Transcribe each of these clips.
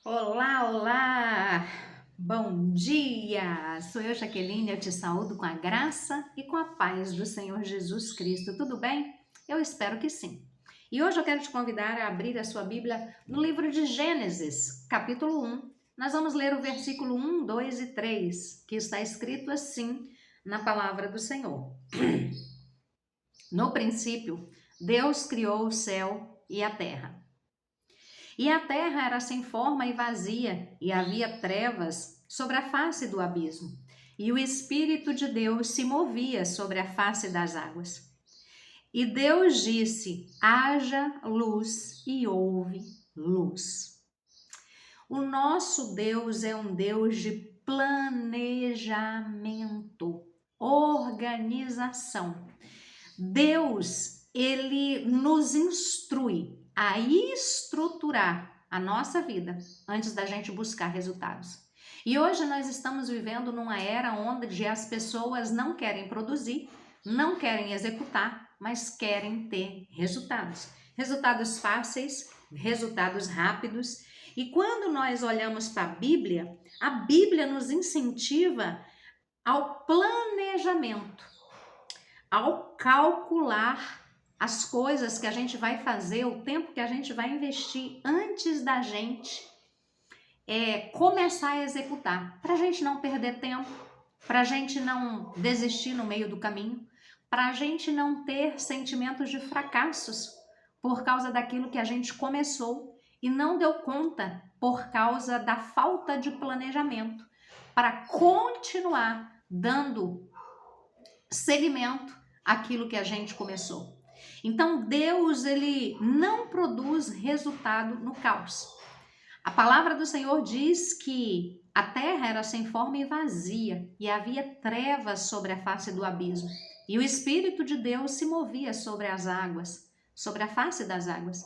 Olá, olá! Bom dia! Sou eu, Jaqueline, eu te saúdo com a graça e com a paz do Senhor Jesus Cristo. Tudo bem? Eu espero que sim. E hoje eu quero te convidar a abrir a sua Bíblia no livro de Gênesis, capítulo 1. Nós vamos ler o versículo 1, 2 e 3, que está escrito assim na palavra do Senhor. No princípio, Deus criou o céu e a terra. E a terra era sem forma e vazia, e havia trevas sobre a face do abismo. E o Espírito de Deus se movia sobre a face das águas. E Deus disse: haja luz, e houve luz. O nosso Deus é um Deus de planejamento, organização. Deus, ele nos instrui a estruturar a nossa vida antes da gente buscar resultados. E hoje nós estamos vivendo numa era onde as pessoas não querem produzir, não querem executar, mas querem ter resultados. Resultados fáceis, resultados rápidos. E quando nós olhamos para a Bíblia nos incentiva ao planejamento, ao calcular as coisas que a gente vai fazer, o tempo que a gente vai investir antes da gente começar a executar, para a gente não perder tempo, para a gente não desistir no meio do caminho, para a gente não ter sentimentos de fracassos por causa daquilo que a gente começou e não deu conta por causa da falta de planejamento, para continuar dando seguimento àquilo que a gente começou. Então Deus, ele não produz resultado no caos. A palavra do Senhor diz que a terra era sem forma e vazia, e havia trevas sobre a face do abismo, e o Espírito de Deus se movia sobre as águas, sobre a face das águas.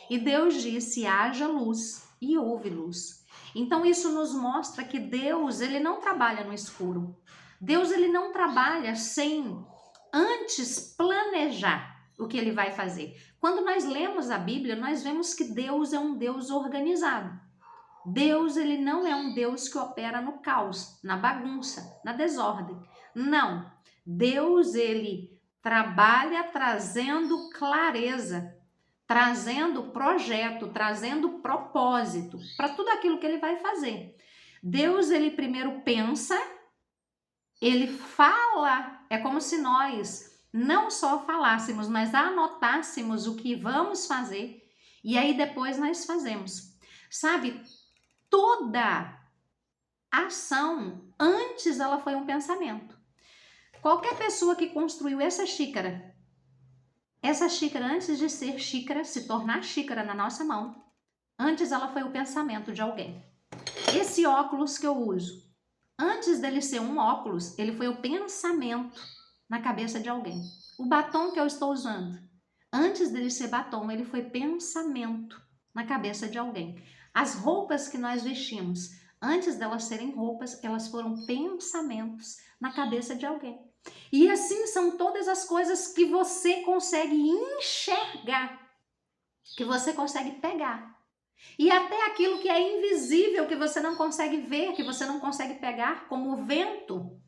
E Deus disse: haja luz, e houve luz. Então isso nos mostra que Deus, ele não trabalha no escuro. Deus, ele não trabalha sem antes planejar o que ele vai fazer. Quando nós lemos a Bíblia, nós vemos que Deus é um Deus organizado. Deus, ele não é um Deus que opera no caos, na bagunça, na desordem. Não. Deus, ele trabalha trazendo clareza, trazendo projeto, trazendo propósito para tudo aquilo que ele vai fazer. Deus, ele primeiro pensa, ele fala, é como se nós não só falássemos, mas anotássemos o que vamos fazer e aí depois nós fazemos. Sabe, toda ação, antes ela foi um pensamento. Qualquer pessoa que construiu essa xícara antes de ser xícara, se tornar xícara na nossa mão, antes ela foi o pensamento de alguém. Esse óculos que eu uso, antes dele ser um óculos, ele foi o pensamento na cabeça de alguém. O batom que eu estou usando, antes dele ser batom, ele foi pensamento na cabeça de alguém. As roupas que nós vestimos, antes delas serem roupas, elas foram pensamentos na cabeça de alguém. E assim são todas as coisas que você consegue enxergar, que você consegue pegar. E até aquilo que é invisível, que você não consegue ver, que você não consegue pegar, como o vento,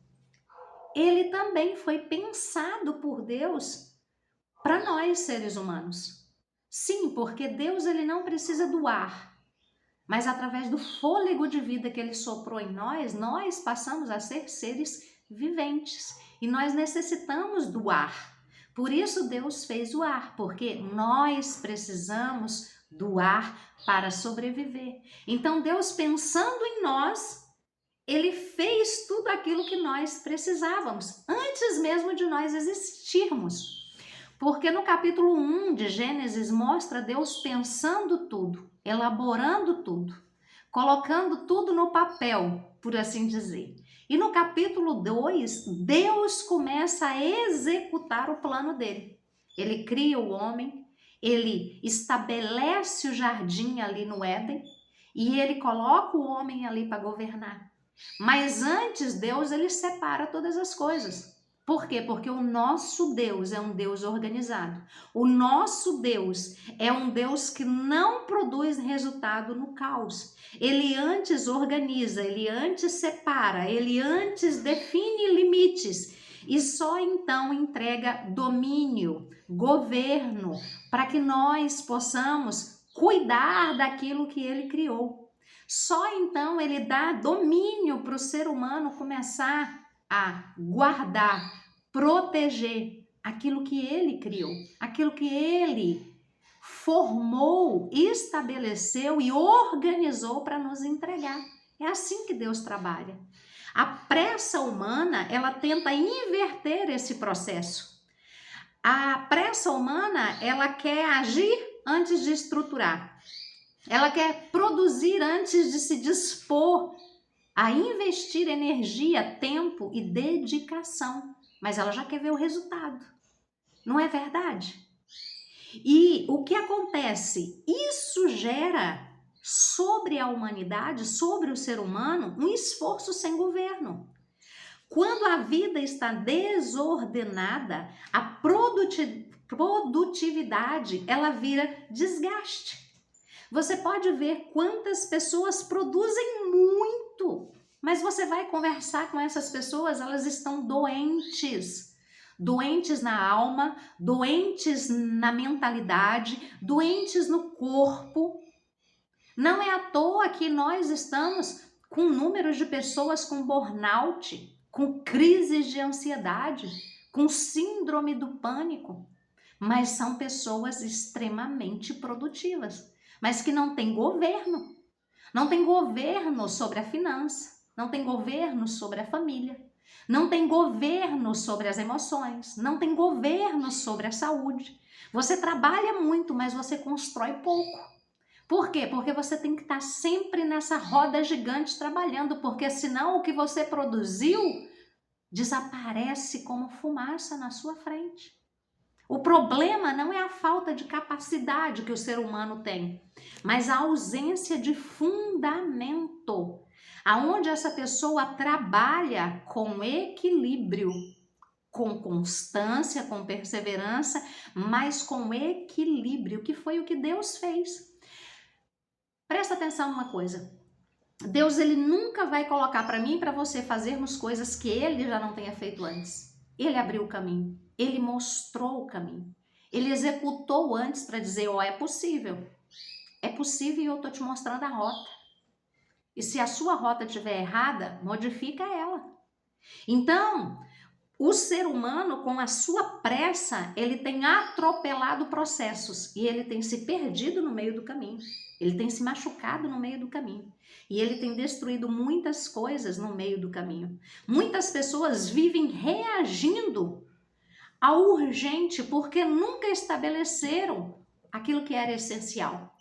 ele também foi pensado por Deus para nós, seres humanos. Sim, porque Deus, ele não precisa do ar, mas através do fôlego de vida que ele soprou em nós, nós passamos a ser seres viventes. E nós necessitamos do ar. Por isso Deus fez o ar, porque nós precisamos do ar para sobreviver. Então Deus, pensando em nós, ele fez tudo aquilo que nós precisávamos, antes mesmo de nós existirmos. Porque no capítulo 1 de Gênesis mostra Deus pensando tudo, elaborando tudo, colocando tudo no papel, por assim dizer. E no capítulo 2, Deus começa a executar o plano dele. Ele cria o homem, ele estabelece o jardim ali no Éden e ele coloca o homem ali para governar. Mas antes, Deus, ele separa todas as coisas. Por quê? Porque o nosso Deus é um Deus organizado. O nosso Deus é um Deus que não produz resultado no caos. Ele antes organiza, ele antes separa, ele antes define limites e só então entrega domínio, governo, para que nós possamos cuidar daquilo que ele criou. Só então ele dá domínio para o ser humano começar a guardar, proteger aquilo que ele criou, aquilo que ele formou, estabeleceu e organizou para nos entregar. É assim que Deus trabalha. A pressa humana, ela tenta inverter esse processo. A pressa humana, ela quer agir antes de estruturar. Ela quer produzir antes de se dispor a investir energia, tempo e dedicação, mas ela já quer ver o resultado. Não é verdade? E o que acontece? Isso gera sobre a humanidade, sobre o ser humano, um esforço sem governo. Quando a vida está desordenada, a produtividade, ela vira desgaste. Você pode ver quantas pessoas produzem muito, mas você vai conversar com essas pessoas, elas estão doentes. Doentes na alma, doentes na mentalidade, doentes no corpo. Não é à toa que nós estamos com números de pessoas com burnout, com crises de ansiedade, com síndrome do pânico, mas são pessoas extremamente produtivas, mas que não têm governo. Não tem governo sobre a finança, não tem governo sobre a família, não tem governo sobre as emoções, não tem governo sobre a saúde. Você trabalha muito, mas você constrói pouco. Por quê? Porque você tem que estar sempre nessa roda gigante trabalhando, porque senão o que você produziu desaparece como fumaça na sua frente. O problema não é a falta de capacidade que o ser humano tem, mas a ausência de fundamento, aonde essa pessoa trabalha com equilíbrio, com constância, com perseverança, mas com equilíbrio, que foi o que Deus fez. Presta atenção numa coisa. Deus, ele nunca vai colocar para mim e para você fazermos coisas que ele já não tenha feito antes. Ele abriu o caminho, ele mostrou o caminho, ele executou antes para dizer, ó, é possível e eu tô te mostrando a rota. E se a sua rota estiver errada, modifica ela. Então, o ser humano, com a sua pressa, ele tem atropelado processos e ele tem se perdido no meio do caminho. Ele tem se machucado no meio do caminho. E ele tem destruído muitas coisas no meio do caminho. Muitas pessoas vivem reagindo ao urgente porque nunca estabeleceram aquilo que era essencial.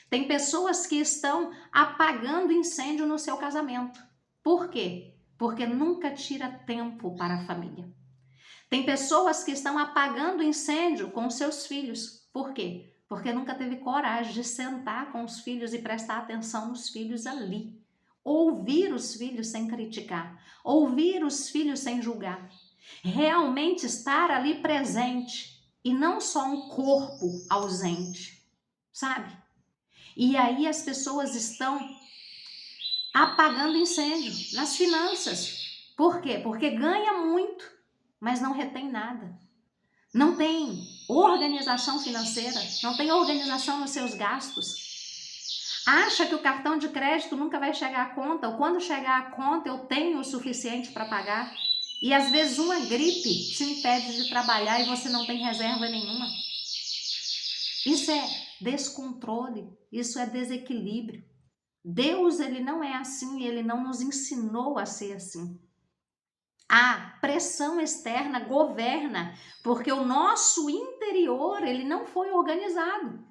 Tem pessoas que estão apagando incêndio no seu casamento. Por quê? Porque nunca tira tempo para a família. Tem pessoas que estão apagando incêndio com seus filhos. Por quê? Porque nunca teve coragem de sentar com os filhos e prestar atenção nos filhos ali. Ouvir os filhos sem criticar. Ouvir os filhos sem julgar. Realmente estar ali presente e não só um corpo ausente, sabe? E aí as pessoas estão apagando incêndio nas finanças. Por quê? Porque ganha muito, mas não retém nada. Não tem organização financeira, não tem organização nos seus gastos. Acha que o cartão de crédito nunca vai chegar à conta, ou quando chegar à conta eu tenho o suficiente para pagar. E às vezes uma gripe te impede de trabalhar e você não tem reserva nenhuma. Isso é descontrole, isso é desequilíbrio. Deus, ele não é assim, ele não nos ensinou a ser assim. A pressão externa governa, porque o nosso interior, ele não foi organizado.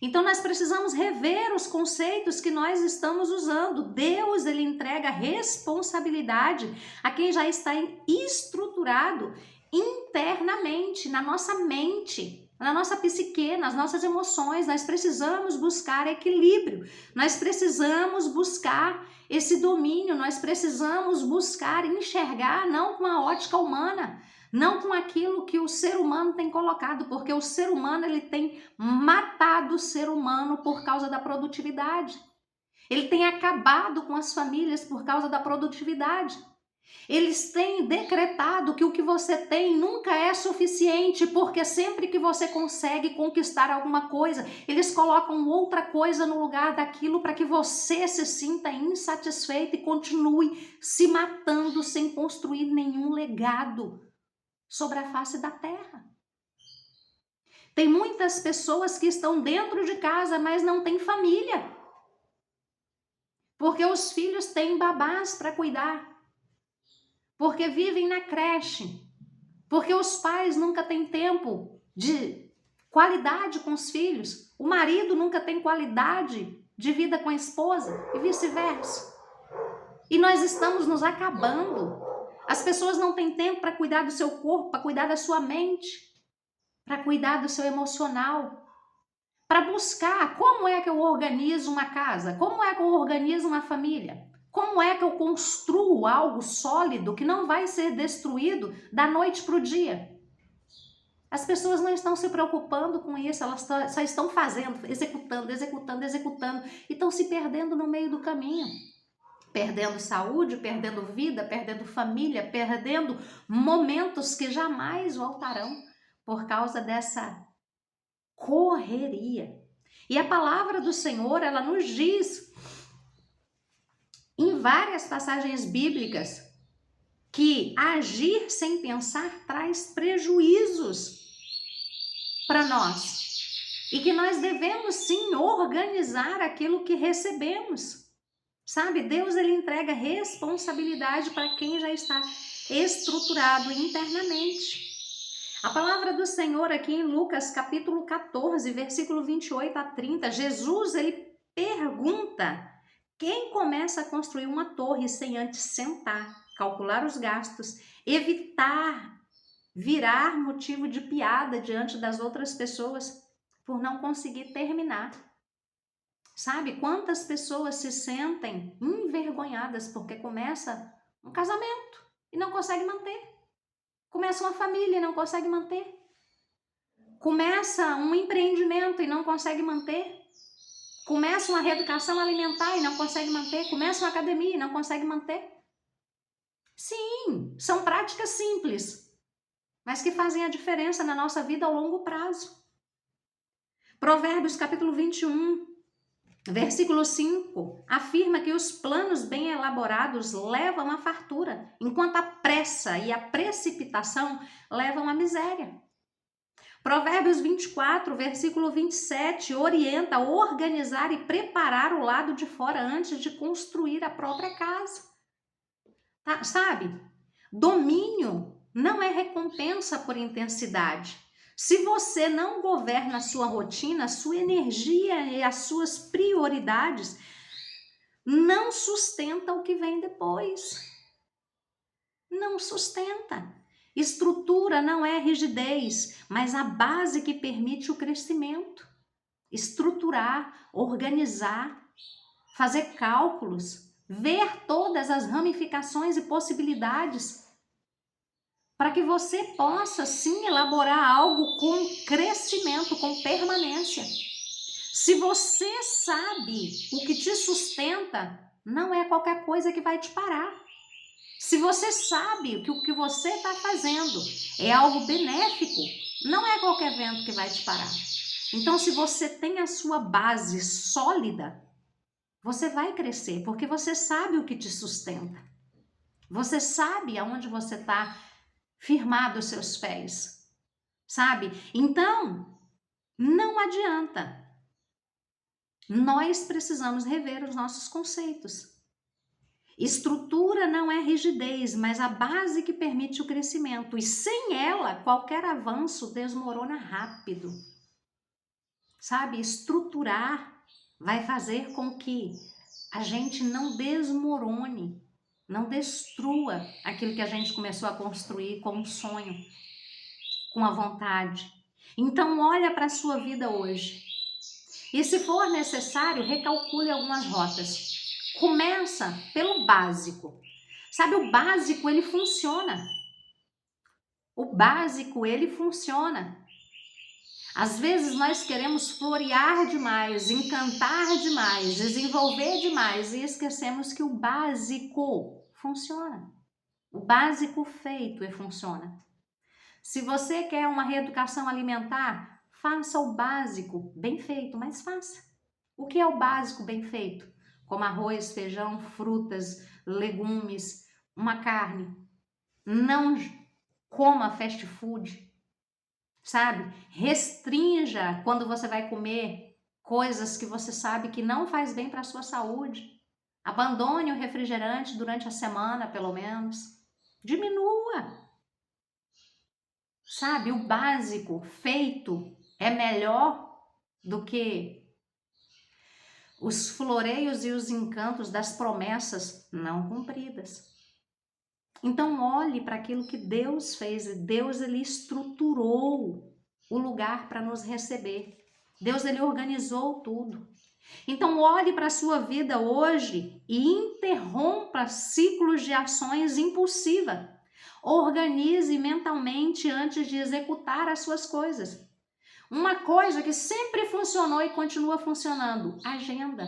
Então nós precisamos rever os conceitos que nós estamos usando. Deus, ele entrega responsabilidade a quem já está estruturado internamente, na nossa mente, na nossa psique, nas nossas emoções. Nós precisamos buscar equilíbrio, nós precisamos buscar esse domínio, nós precisamos buscar enxergar não com a ótica humana, não com aquilo que o ser humano tem colocado, porque o ser humano ele tem matado o ser humano por causa da produtividade. Ele tem acabado com as famílias por causa da produtividade. Eles têm decretado que o que você tem nunca é suficiente, porque sempre que você consegue conquistar alguma coisa, eles colocam outra coisa no lugar daquilo para que você se sinta insatisfeito e continue se matando sem construir nenhum legado sobre a face da terra. Tem muitas pessoas que estão dentro de casa, mas não têm família, porque os filhos têm babás para cuidar, porque vivem na creche, porque os pais nunca têm tempo de qualidade com os filhos, o marido nunca tem qualidade de vida com a esposa e vice-versa. E nós estamos nos acabando. As pessoas não têm tempo para cuidar do seu corpo, para cuidar da sua mente, para cuidar do seu emocional, para buscar como é que eu organizo uma casa, como é que eu organizo uma família, como é que eu construo algo sólido que não vai ser destruído da noite para o dia. As pessoas não estão se preocupando com isso, elas só estão fazendo, executando e estão se perdendo no meio do caminho. Perdendo saúde, perdendo vida, perdendo família, perdendo momentos que jamais voltarão por causa dessa correria. E a palavra do Senhor, ela nos diz em várias passagens bíblicas que agir sem pensar traz prejuízos para nós e que nós devemos sim organizar aquilo que recebemos. Sabe, Deus ele entrega responsabilidade para quem já está estruturado internamente. A palavra do Senhor aqui em Lucas capítulo 14, versículo 28 a 30, Jesus ele pergunta: quem começa a construir uma torre sem antes sentar, calcular os gastos, evitar virar motivo de piada diante das outras pessoas por não conseguir terminar? Sabe, quantas pessoas se sentem envergonhadas porque começa um casamento e não consegue manter? Começa uma família e não consegue manter? Começa um empreendimento e não consegue manter? Começa uma reeducação alimentar e não consegue manter? Começa uma academia e não consegue manter? Sim, são práticas simples, mas que fazem a diferença na nossa vida ao longo prazo. Provérbios capítulo 21, versículo 5, afirma que os planos bem elaborados levam à fartura, enquanto a pressa e a precipitação levam à miséria. Provérbios 24, versículo 27, orienta a organizar e preparar o lado de fora antes de construir a própria casa. Tá? Sabe? Domínio não é recompensa por intensidade. Se você não governa a sua rotina, a sua energia e as suas prioridades, não sustenta o que vem depois. Não sustenta. Estrutura não é rigidez, mas a base que permite o crescimento. Estruturar, organizar, fazer cálculos, ver todas as ramificações e possibilidades para que você possa sim elaborar algo com crescimento, com permanência. Se você sabe o que te sustenta, não é qualquer coisa que vai te parar. Se você sabe que o que você está fazendo é algo benéfico, não é qualquer vento que vai te parar. Então, se você tem a sua base sólida, você vai crescer, porque você sabe o que te sustenta. Você sabe aonde você está firmado os seus pés, sabe? Então, não adianta. Nós precisamos rever os nossos conceitos. Estrutura não é rigidez, mas a base que permite o crescimento. E sem ela, qualquer avanço desmorona rápido. Sabe? Estruturar vai fazer com que a gente não desmorone, não destrua aquilo que a gente começou a construir com um sonho, com a vontade. Então, olha para a sua vida hoje. E se for necessário, recalcule algumas rotas. Começa pelo básico. Sabe, o básico, ele funciona. O básico, ele funciona. Às vezes nós queremos florear demais, encantar demais, desenvolver demais e esquecemos que o básico funciona. O básico feito e funciona. Se você quer uma reeducação alimentar, faça o básico bem feito, mas faça. O que é o básico bem feito? Como arroz, feijão, frutas, legumes, uma carne. Não coma fast food. Sabe? Restrinja quando você vai comer coisas que você sabe que não faz bem para a sua saúde. Abandone o refrigerante durante a semana, pelo menos. Diminua. Sabe? O básico feito é melhor do que os floreios e os encantos das promessas não cumpridas. Então olhe para aquilo que Deus fez. Deus, ele estruturou o lugar para nos receber. Deus, ele organizou tudo. Então olhe para a sua vida hoje e interrompa ciclos de ações impulsivas. Organize mentalmente antes de executar as suas coisas. Uma coisa que sempre funcionou e continua funcionando: agenda.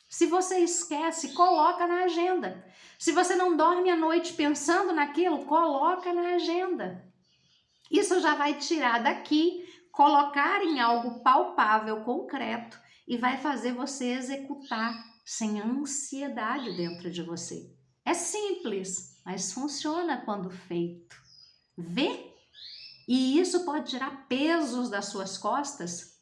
Se você esquece, coloca na agenda. Se você não dorme à noite pensando naquilo, coloca na agenda. Isso já vai tirar daqui, colocar em algo palpável, concreto, e vai fazer você executar sem ansiedade dentro de você. É simples, mas funciona quando feito. Vê? E isso pode tirar pesos das suas costas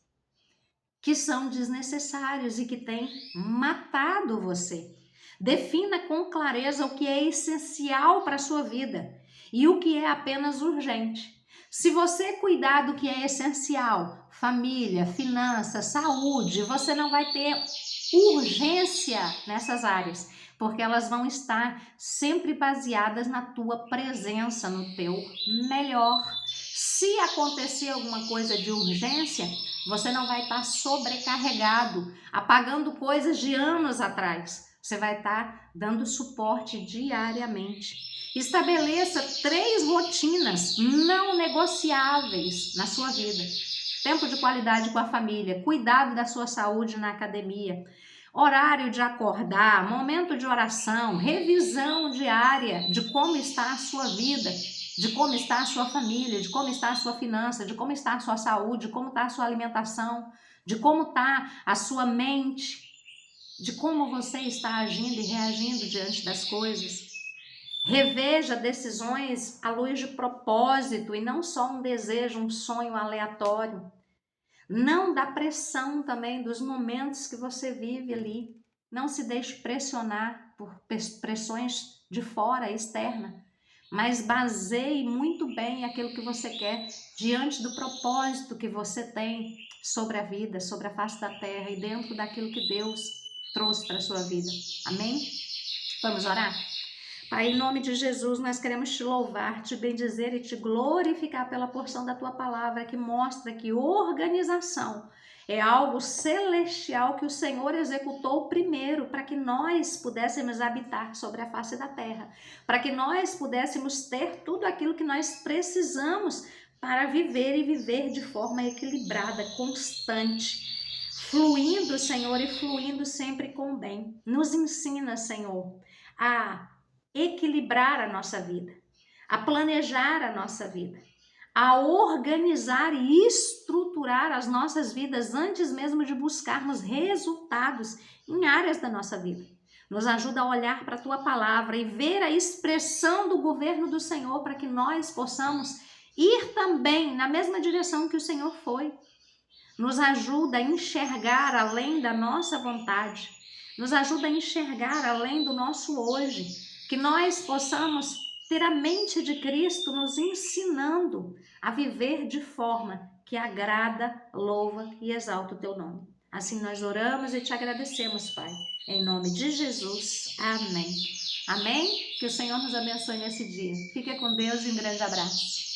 que são desnecessários e que têm matado você. Defina com clareza o que é essencial para a sua vida e o que é apenas urgente. Se você cuidar do que é essencial, família, finanças, saúde, você não vai ter urgência nessas áreas, porque elas vão estar sempre baseadas na tua presença, no teu melhor. Se acontecer alguma coisa de urgência, você não vai estar sobrecarregado, apagando coisas de anos atrás. Você vai estar dando suporte diariamente. Estabeleça 3 rotinas não negociáveis na sua vida. Tempo de qualidade com a família, cuidado da sua saúde na academia, horário de acordar, momento de oração, revisão diária de como está a sua vida, de como está a sua família, de como está a sua finança, de como está a sua saúde, de como está a sua alimentação, de como está a sua mente, de como você está agindo e reagindo diante das coisas. Reveja decisões à luz de propósito e não só um desejo, um sonho aleatório. Não dá pressão também dos momentos que você vive ali. Não se deixe pressionar por pressões de fora, externa, mas baseie muito bem aquilo que você quer diante do propósito que você tem sobre a vida, sobre a face da terra e dentro daquilo que Deus trouxe para a sua vida. Amém? Vamos orar? Pai, em nome de Jesus, nós queremos te louvar, te bendizer e te glorificar pela porção da tua palavra que mostra que organização é algo celestial que o Senhor executou primeiro para que nós pudéssemos habitar sobre a face da terra, para que nós pudéssemos ter tudo aquilo que nós precisamos para viver e viver de forma equilibrada, constante, fluindo, Senhor, e fluindo sempre com o bem. Nos ensina, Senhor, a equilibrar a nossa vida, a planejar a nossa vida, a organizar e estruturar as nossas vidas antes mesmo de buscarmos resultados em áreas da nossa vida. Nos ajuda a olhar para a tua palavra e ver a expressão do governo do Senhor para que nós possamos ir também na mesma direção que o Senhor foi. Nos ajuda a enxergar além da nossa vontade, nos ajuda a enxergar além do nosso hoje, que nós possamos ter a mente de Cristo nos ensinando a viver de forma que agrada, louva e exalta o teu nome. Assim nós oramos e te agradecemos, Pai. Em nome de Jesus. Amém. Amém? Que o Senhor nos abençoe nesse dia. Fique com Deus e um grande abraço.